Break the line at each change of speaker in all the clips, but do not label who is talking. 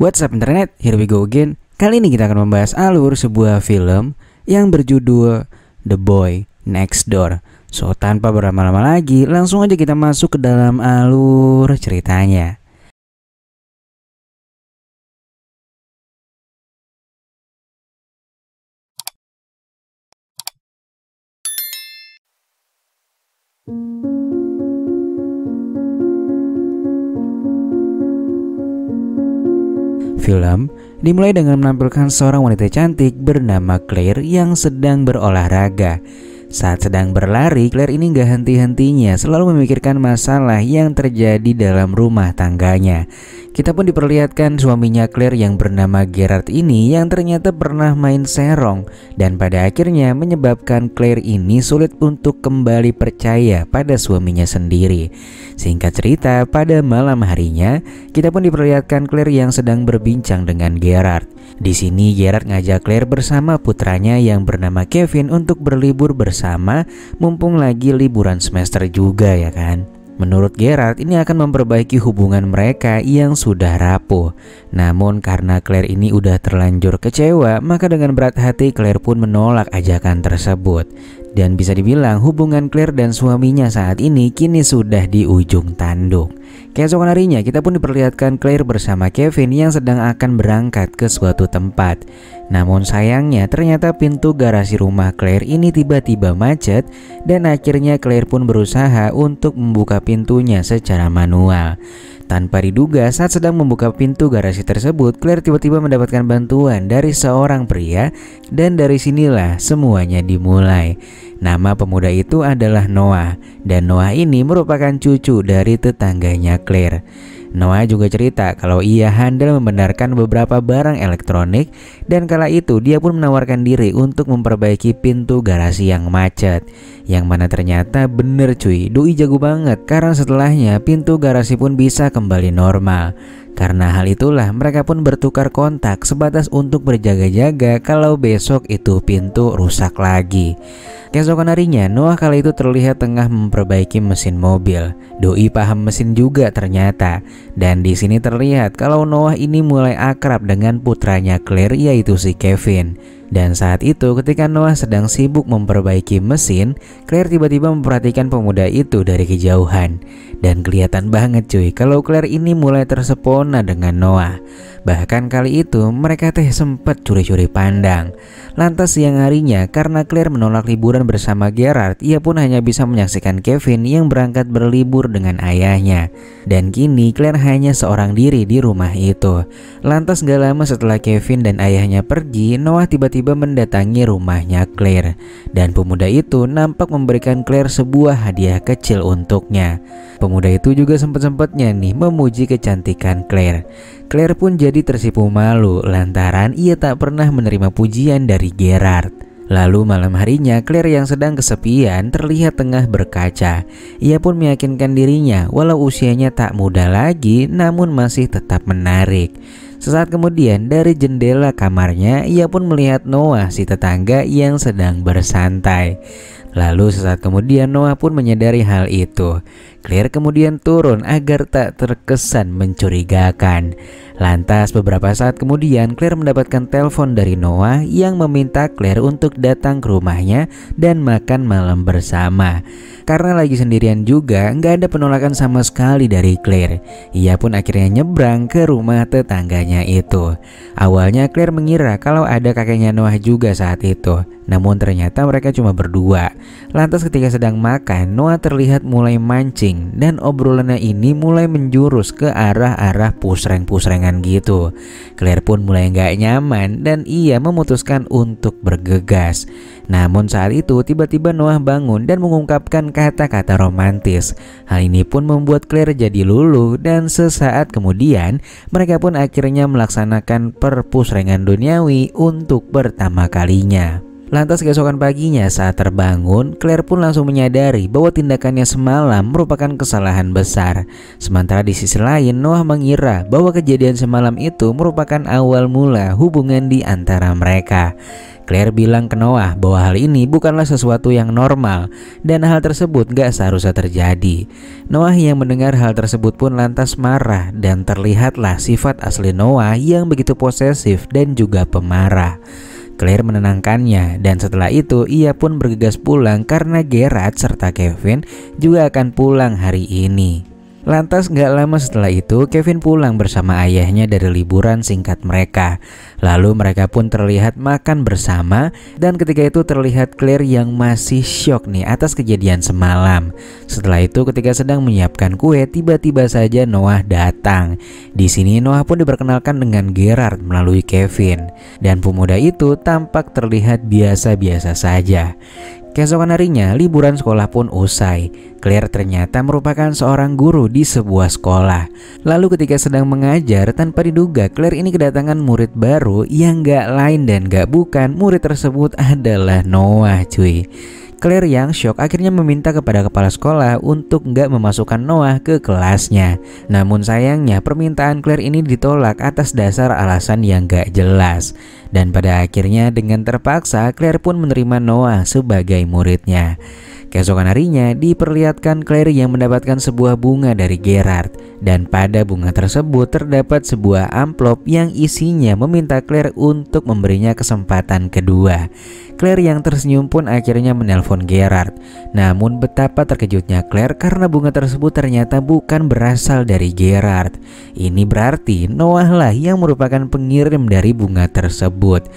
What's up internet, here we go again. Kali ini kita akan membahas alur sebuah film yang berjudul The Boy Next Door. So tanpa berlama-lama lagi, langsung aja kita masuk ke dalam alur ceritanya. Film dimulai dengan menampilkan seorang wanita cantik bernama Claire yang sedang berolahraga. Saat sedang berlari, Claire ini gak henti-hentinya selalu memikirkan masalah yang terjadi dalam rumah tangganya. Kita pun diperlihatkan suaminya Claire yang bernama Gerard ini yang ternyata pernah main serong, dan pada akhirnya menyebabkan Claire ini sulit untuk kembali percaya pada suaminya sendiri. Singkat cerita, pada malam harinya kita pun diperlihatkan Claire yang sedang berbincang dengan Gerard. Di sini Gerard ngajak Claire bersama putranya yang bernama Kevin untuk berlibur bersama, mumpung lagi liburan semester juga ya kan. Menurut Gerard, ini akan memperbaiki hubungan mereka yang sudah rapuh. Namun karena Claire ini udah terlanjur kecewa, maka dengan berat hati Claire pun menolak ajakan tersebut. Dan bisa dibilang hubungan Claire dan suaminya saat ini kini sudah di ujung tanduk. Keesokan harinya kita pun diperlihatkan Claire bersama Kevin yang sedang akan berangkat ke suatu tempat. Namun sayangnya ternyata pintu garasi rumah Claire ini tiba-tiba macet, dan akhirnya Claire pun berusaha untuk membuka pintunya secara manual. Tanpa diduga, saat sedang membuka pintu garasi tersebut, Claire tiba-tiba mendapatkan bantuan dari seorang pria, dan dari sinilah semuanya dimulai. Nama pemuda itu adalah Noah, dan Noah ini merupakan cucu dari tetangganya Claire. Noah juga cerita kalau ia handal membenarkan beberapa barang elektronik, dan kala itu dia pun menawarkan diri untuk memperbaiki pintu garasi yang macet. Yang mana ternyata bener cuy, doi jago banget karena setelahnya pintu garasi pun bisa kembali normal. Karena hal itulah mereka pun bertukar kontak sebatas untuk berjaga-jaga kalau besok itu pintu rusak lagi. Keesokan harinya Noah kala itu terlihat tengah memperbaiki mesin mobil. Doi paham mesin juga ternyata. Dan di sini terlihat kalau Noah ini mulai akrab dengan putranya Claire, yaitu si Kevin. Dan saat itu ketika Noah sedang sibuk memperbaiki mesin, Claire tiba-tiba memperhatikan pemuda itu dari kejauhan. Dan kelihatan banget cuy kalau Claire ini mulai tersepona dengan Noah. Bahkan kali itu mereka sempat curi-curi pandang. Lantas siang harinya karena Claire menolak liburan bersama Gerard, ia pun hanya bisa menyaksikan Kevin yang berangkat berlibur dengan ayahnya. Dan kini Claire hanya seorang diri di rumah itu. Lantas gak lama setelah Kevin dan ayahnya pergi, Noah tiba-tiba mendatangi rumahnya Claire. Dan pemuda itu nampak memberikan Claire sebuah hadiah kecil untuknya. Pemuda itu juga sempat-sempatnya nih memuji kecantikan Claire. Claire pun jadi tersipu malu lantaran ia tak pernah menerima pujian dari Gerard. Lalu malam harinya Claire yang sedang kesepian terlihat tengah berkaca. Ia pun meyakinkan dirinya walau usianya tak muda lagi namun masih tetap menarik. Sesaat kemudian dari jendela kamarnya ia pun melihat Noah si tetangga yang sedang bersantai. Lalu sesaat kemudian Noah pun menyadari hal itu. Claire kemudian turun agar tak terkesan mencurigakan. Lantas beberapa saat kemudian Claire mendapatkan telepon dari Noah yang meminta Claire untuk datang ke rumahnya dan makan malam bersama. Karena lagi sendirian juga, nggak ada penolakan sama sekali dari Claire. Ia pun akhirnya nyebrang ke rumah tetangganya itu. Awalnya Claire mengira kalau ada kakeknya Noah juga saat itu. Namun ternyata mereka cuma berdua. Lantas ketika sedang makan, Noah terlihat mulai mancing dan obrolannya ini mulai menjurus ke arah-arah pusreng-pusrengan gitu. Claire pun mulai nggak nyaman dan ia memutuskan untuk bergegas. Namun saat itu tiba-tiba Noah bangun dan mengungkapkan kata-kata romantis. Hal ini pun membuat Claire jadi luluh dan sesaat kemudian mereka pun akhirnya melaksanakan perpusrengan duniawi untuk pertama kalinya. Lantas keesokan paginya saat terbangun, Claire pun langsung menyadari bahwa tindakannya semalam merupakan kesalahan besar. Sementara di sisi lain, Noah mengira bahwa kejadian semalam itu merupakan awal mula hubungan di antara mereka. Claire bilang ke Noah bahwa hal ini bukanlah sesuatu yang normal dan hal tersebut gak seharusnya terjadi. Noah yang mendengar hal tersebut pun lantas marah dan terlihatlah sifat asli Noah yang begitu posesif dan juga pemarah. Claire menenangkannya dan setelah itu ia pun bergegas pulang karena Gerard serta Kevin juga akan pulang hari ini. Lantas gak lama setelah itu Kevin pulang bersama ayahnya dari liburan singkat mereka. Lalu mereka pun terlihat makan bersama dan ketika itu terlihat Claire yang masih syok nih atas kejadian semalam. Setelah itu ketika sedang menyiapkan kue tiba-tiba saja Noah datang. Di sini Noah pun diperkenalkan dengan Gerard melalui Kevin dan pemuda itu tampak terlihat biasa-biasa saja. Keesokan harinya, liburan sekolah pun usai. Claire ternyata merupakan seorang guru di sebuah sekolah. Lalu ketika sedang mengajar, tanpa diduga Claire ini kedatangan murid baru yang gak lain dan gak bukan murid tersebut adalah Noah cuy. Claire yang shock akhirnya meminta kepada kepala sekolah untuk nggak memasukkan Noah ke kelasnya. Namun sayangnya permintaan Claire ini ditolak atas dasar alasan yang gak jelas. Dan pada akhirnya dengan terpaksa Claire pun menerima Noah sebagai muridnya. Keesokan harinya diperlihatkan Claire yang mendapatkan sebuah bunga dari Gerard. Dan pada bunga tersebut terdapat sebuah amplop yang isinya meminta Claire untuk memberinya kesempatan kedua. Claire yang tersenyum pun akhirnya menelpon Gerard. Namun betapa terkejutnya Claire karena bunga tersebut ternyata bukan berasal dari Gerard. Ini berarti Noah lah yang merupakan pengirim dari bunga tersebut.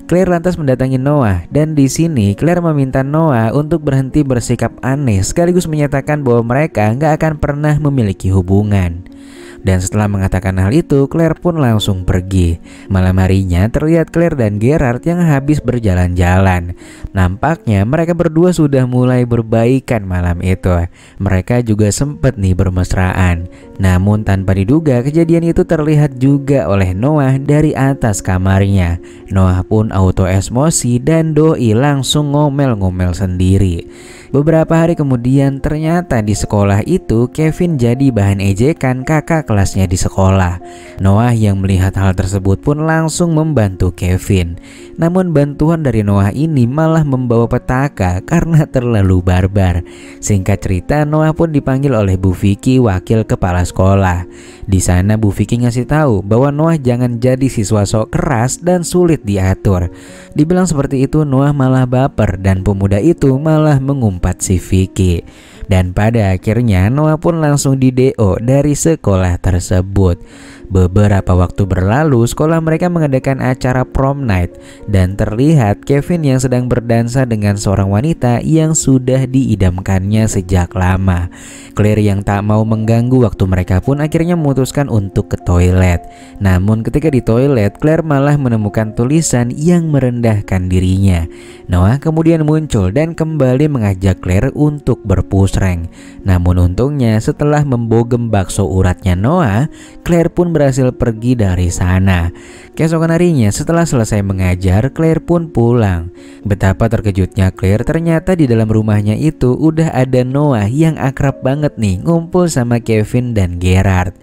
Claire lantas mendatangi Noah dan di sini Claire meminta Noah untuk berhenti bersikap aneh sekaligus menyatakan bahwa mereka nggak akan pernah memiliki hubungan. Dan setelah mengatakan hal itu, Claire pun langsung pergi. Malam harinya terlihat Claire dan Gerard yang habis berjalan-jalan. Nampaknya mereka berdua sudah mulai berbaikan malam itu. Mereka juga sempat nih bermesraan. Namun tanpa diduga kejadian itu terlihat juga oleh Noah dari atas kamarnya. Noah pun auto emosi dan doi langsung ngomel-ngomel sendiri. Beberapa hari kemudian ternyata di sekolah itu Kevin jadi bahan ejekan kakak kelasnya di sekolah. Noah yang melihat hal tersebut pun langsung membantu Kevin. Namun bantuan dari Noah ini malah membawa petaka karena terlalu barbar. Singkat cerita Noah pun dipanggil oleh Bu Vicky wakil kepala sekolah. Di sana Bu Vicky ngasih tahu bahwa Noah jangan jadi siswa sok keras dan sulit diatur. Dibilang seperti itu Noah malah baper dan pemuda itu malah mengumpat si Vicky. Dan pada akhirnya Noah pun langsung di DO dari sekolah tersebut. Beberapa waktu berlalu sekolah mereka mengadakan acara prom night dan terlihat Kevin yang sedang berdansa dengan seorang wanita yang sudah diidamkannya sejak lama. Claire yang tak mau mengganggu waktu mereka pun akhirnya memutuskan untuk ke toilet. Namun ketika di toilet Claire malah menemukan tulisan yang merendahkan dirinya. Noah kemudian muncul dan kembali mengajak Claire untuk berpusreng. Namun untungnya setelah membogem bakso uratnya Noah, Claire pun berhasil pergi dari sana. Keesokan harinya setelah selesai mengajar, Claire pun pulang. Betapa terkejutnya Claire, ternyata di dalam rumahnya itu udah ada Noah yang akrab banget nih ngumpul sama Kevin dan Gerard.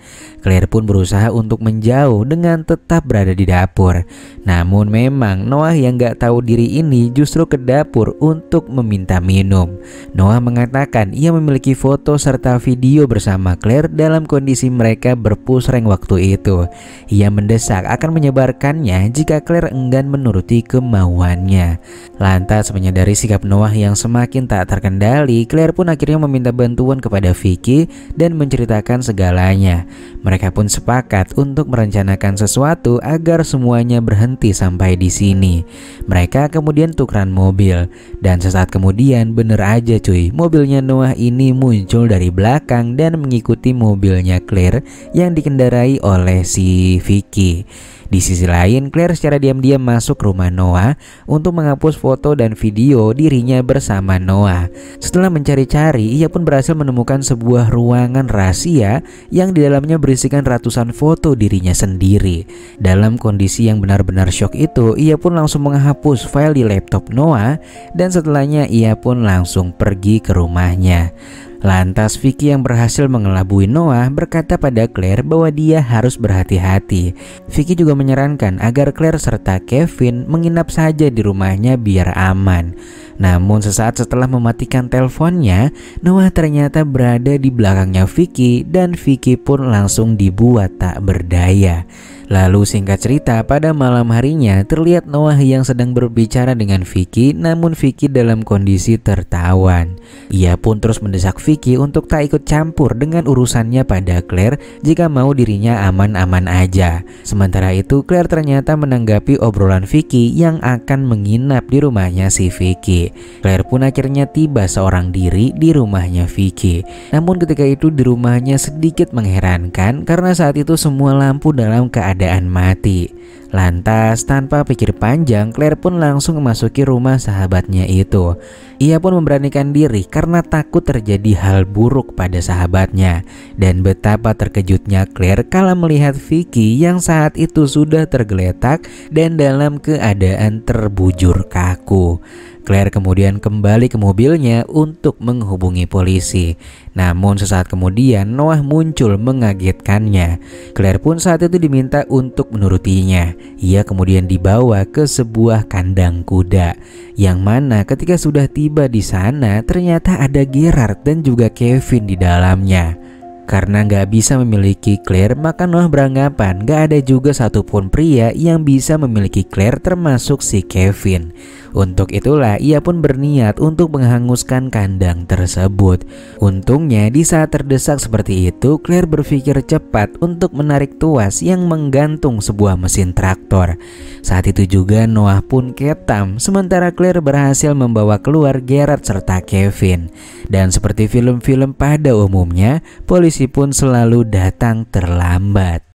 Claire pun berusaha untuk menjauh dengan tetap berada di dapur. Namun memang Noah yang gak tahu diri ini justru ke dapur untuk meminta minum. Noah mengatakan ia memiliki foto serta video bersama Claire dalam kondisi mereka berpusreng waktu itu. Ia mendesak akan menyebarkannya jika Claire enggan menuruti kemauannya. Lantas menyadari sikap Noah yang semakin tak terkendali, Claire pun akhirnya meminta bantuan kepada Vicky dan menceritakan segalanya. Mereka pun sepakat untuk merencanakan sesuatu agar semuanya berhenti sampai di sini. Mereka kemudian tukeran mobil dan sesaat kemudian bener aja cuy, mobilnya Noah ini muncul dari belakang dan mengikuti mobilnya Claire yang dikendarai oleh si Vicky. Di sisi lain, Claire secara diam-diam masuk ke rumah Noah untuk menghapus foto dan video dirinya bersama Noah. Setelah mencari-cari, ia pun berhasil menemukan sebuah ruangan rahasia yang di dalamnya berisikan ratusan foto dirinya sendiri. Dalam kondisi yang benar-benar syok itu, ia pun langsung menghapus file di laptop Noah dan setelahnya ia pun langsung pergi ke rumahnya. Lantas Vicky yang berhasil mengelabui Noah berkata pada Claire bahwa dia harus berhati-hati. Vicky juga menyarankan agar Claire serta Kevin menginap saja di rumahnya biar aman. Namun sesaat setelah mematikan teleponnya, Noah ternyata berada di belakangnya Vicky dan Vicky pun langsung dibuat tak berdaya. Lalu singkat cerita, pada malam harinya terlihat Noah yang sedang berbicara dengan Vicky, namun Vicky dalam kondisi tertawan. Ia pun terus mendesak Vicky untuk tak ikut campur dengan urusannya pada Claire jika mau dirinya aman-aman aja. Sementara itu Claire ternyata menanggapi obrolan Vicky yang akan menginap di rumahnya si Vicky. Claire pun akhirnya tiba seorang diri di rumahnya Vicky. Namun ketika itu di rumahnya sedikit mengherankan karena saat itu semua lampu dalam keadaan mati. Lantas tanpa pikir panjang, Claire pun langsung memasuki rumah sahabatnya itu. Ia pun memberanikan diri karena takut terjadi hal buruk pada sahabatnya. Dan betapa terkejutnya Claire kala melihat Vicky yang saat itu sudah tergeletak dan dalam keadaan terbujur kaku. Claire kemudian kembali ke mobilnya untuk menghubungi polisi. Namun sesaat kemudian Noah muncul mengagetkannya. Claire pun saat itu diminta untuk menurutinya. Ia kemudian dibawa ke sebuah kandang kuda, yang mana ketika sudah tiba di sana ternyata ada Gerard dan juga Kevin di dalamnya. Karena nggak bisa memiliki Claire, maka Noah beranggapan nggak ada juga satupun pria yang bisa memiliki Claire termasuk si Kevin. Untuk itulah ia pun berniat untuk menghanguskan kandang tersebut. Untungnya di saat terdesak seperti itu, Claire berpikir cepat untuk menarik tuas yang menggantung sebuah mesin traktor. Saat itu juga Noah pun ketam, sementara Claire berhasil membawa keluar Gerard serta Kevin. Dan seperti film-film pada umumnya, polisi pun selalu datang terlambat.